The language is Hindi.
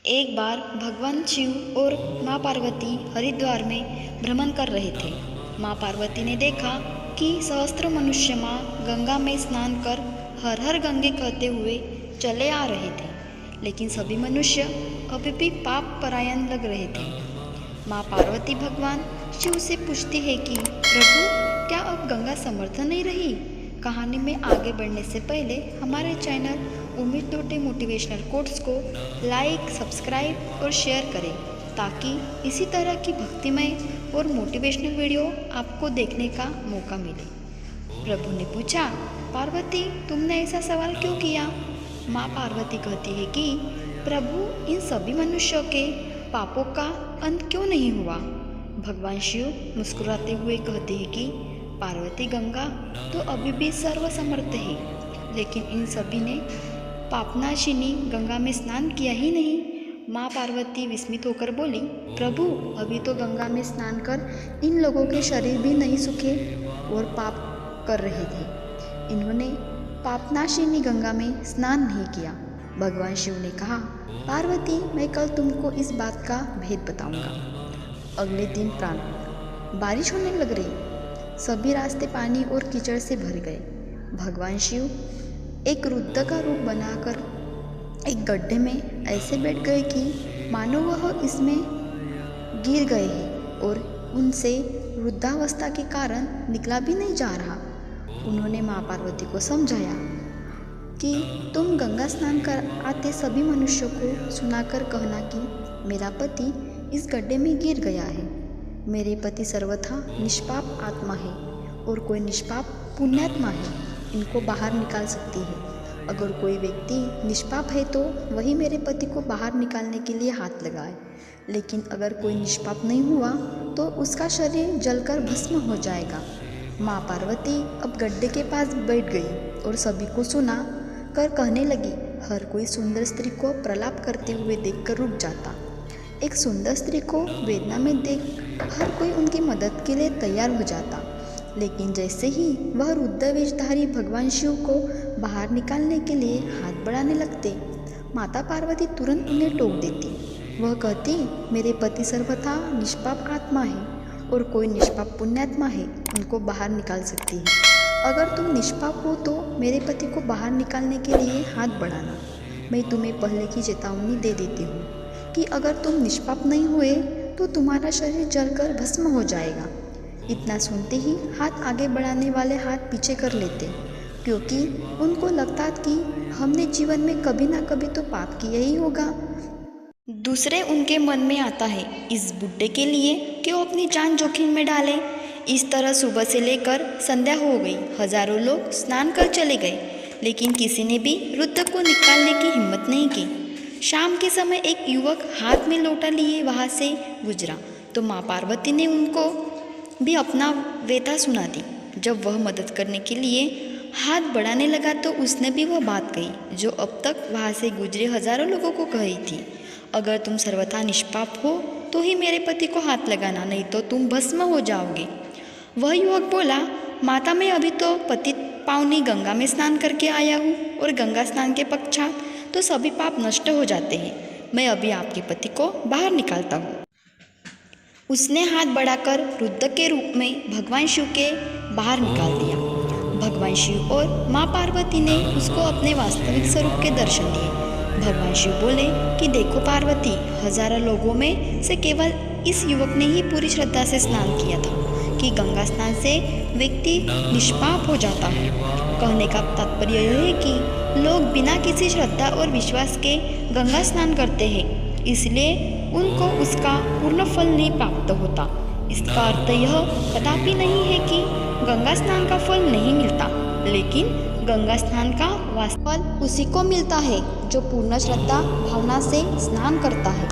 एक बार भगवान शिव और माँ पार्वती हरिद्वार में भ्रमण कर रहे थे। माँ पार्वती ने देखा कि सहस्त्र मनुष्य माँ गंगा में स्नान कर हर हर गंगे कहते हुए चले आ रहे थे, लेकिन सभी मनुष्य अभी भी पाप परायण लग रहे थे। माँ पार्वती भगवान शिव से पूछती है कि प्रभु, क्या अब गंगा समर्थ नहीं रही? कहानी में आगे बढ़ने से पहले हमारे चैनल उम्मीद टोटे मोटिवेशनल कोट्स को लाइक, सब्सक्राइब और शेयर करें ताकि इसी तरह की भक्तिमय और मोटिवेशनल वीडियो आपको देखने का मौका मिले। प्रभु ने पूछा, पार्वती, तुमने ऐसा सवाल क्यों किया? माँ पार्वती कहती है कि प्रभु, इन सभी मनुष्यों के पापों का अंत क्यों नहीं हुआ? भगवान शिव मुस्कुराते हुए कहते हैं कि पार्वती, गंगा तो अभी भी सर्वसमर्थ है, लेकिन इन सभी ने पापनाशिनी गंगा में स्नान किया ही नहीं। माँ पार्वती विस्मित होकर बोली, प्रभु, अभी तो गंगा में स्नान कर इन लोगों के शरीर भी नहीं सूखे और पाप कर रहे थे। इन्होंने पापनाशिनी गंगा में स्नान नहीं किया। भगवान शिव ने कहा, पार्वती, मैं कल तुमको इस बात का भेद बताऊंगा। अगले दिन बारिश होने लग रही। सभी रास्ते पानी और कीचड़ से भर गए। भगवान शिव एक वृद्ध का रूप बनाकर एक गड्ढे में ऐसे बैठ गए कि मानो वह इसमें गिर गए हैं और उनसे वृद्धावस्था के कारण निकला भी नहीं जा रहा। उन्होंने माँ पार्वती को समझाया कि तुम गंगा स्नान कर आते सभी मनुष्यों को सुनाकर कहना कि मेरा पति इस गड्ढे में गिर गया है। मेरे पति सर्वथा निष्पाप आत्मा है और कोई निष्पाप पुण्यात्मा है, इनको बाहर निकाल सकती है। अगर कोई व्यक्ति निष्पाप है तो वही मेरे पति को बाहर निकालने के लिए हाथ लगाए, लेकिन अगर कोई निष्पाप नहीं हुआ तो उसका शरीर जलकर भस्म हो जाएगा। माँ पार्वती अब गड्ढे के पास बैठ गई और सभी को सुना कर कहने लगी, हर कोई सुंदर स्त्री को प्रलाप करते हुए देखकर रुक जाता। एक सुंदर स्त्री को वेदना में देख हर कोई उनकी मदद के लिए तैयार हो जाता, लेकिन जैसे ही वह वृद्ध वेशधारी भगवान शिव को बाहर निकालने के लिए हाथ बढ़ाने लगते, माता पार्वती तुरंत उन्हें टोक देती। वह कहती, मेरे पति सर्वथा निष्पाप आत्मा है और कोई निष्पाप पुण्यात्मा है, उनको बाहर निकाल सकती है। अगर तुम निष्पाप हो तो मेरे पति को बाहर निकालने के लिए हाथ बढ़ाना। मैं तुम्हें पहले की चेतावनी दे देती हूँ कि अगर तुम निष्पाप नहीं हुए तो तुम्हारा शरीर जलकर भस्म हो जाएगा। इतना सुनते ही हाथ आगे बढ़ाने वाले हाथ पीछे कर लेते, क्योंकि उनको लगता कि हमने जीवन में कभी ना कभी तो पाप किया ही होगा। दूसरे उनके मन में आता है इस बुड्ढे के लिए कि वो अपनी जान जोखिम में डाले। इस तरह सुबह से लेकर संध्या हो गई। हजारों लोग स्नान कर चले गए, लेकिन किसी ने भी वृद्ध को निकालने की हिम्मत नहीं की। शाम के समय एक युवक हाथ में लोटा लिए वहाँ से गुजरा तो माँ पार्वती ने उनको भी अपना व्यथा सुना दी। जब वह मदद करने के लिए हाथ बढ़ाने लगा तो उसने भी वह बात कही जो अब तक वहाँ से गुजरे हजारों लोगों को कही थी, अगर तुम सर्वथा निष्पाप हो तो ही मेरे पति को हाथ लगाना, नहीं तो तुम भस्म हो जाओगे। वह युवक बोला, माता, मैं अभी तो पतित पावनी गंगा में स्नान करके आया हूँ और गंगा स्नान के पश्चात तो सभी पाप नष्ट हो जाते हैं। मैं अभी आपके पति को बाहर निकालता हूँ। उसने हाथ बढ़ाकर वृद्ध के रूप में भगवान शिव के बाहर निकाल दिया। भगवान शिव और माँ पार्वती ने उसको अपने वास्तविक स्वरूप के दर्शन दिए। भगवान शिव बोले कि देखो पार्वती, हजारों लोगों में से केवल इस युवक ने ही पूरी श्रद्धा से स्नान किया था कि गंगा स्नान से व्यक्ति निष्पाप हो जाता है। कहने का तात्पर्य यह है कि लोग बिना किसी श्रद्धा और विश्वास के गंगा स्नान करते हैं, इसलिए उनको उसका पूर्ण फल नहीं प्राप्त होता। इसका अर्थ यह कदापि नहीं है कि गंगा स्नान का फल नहीं मिलता, लेकिन गंगा स्नान का वास्तविक फल उसी को मिलता है जो पूर्ण श्रद्धा भावना से स्नान करता है।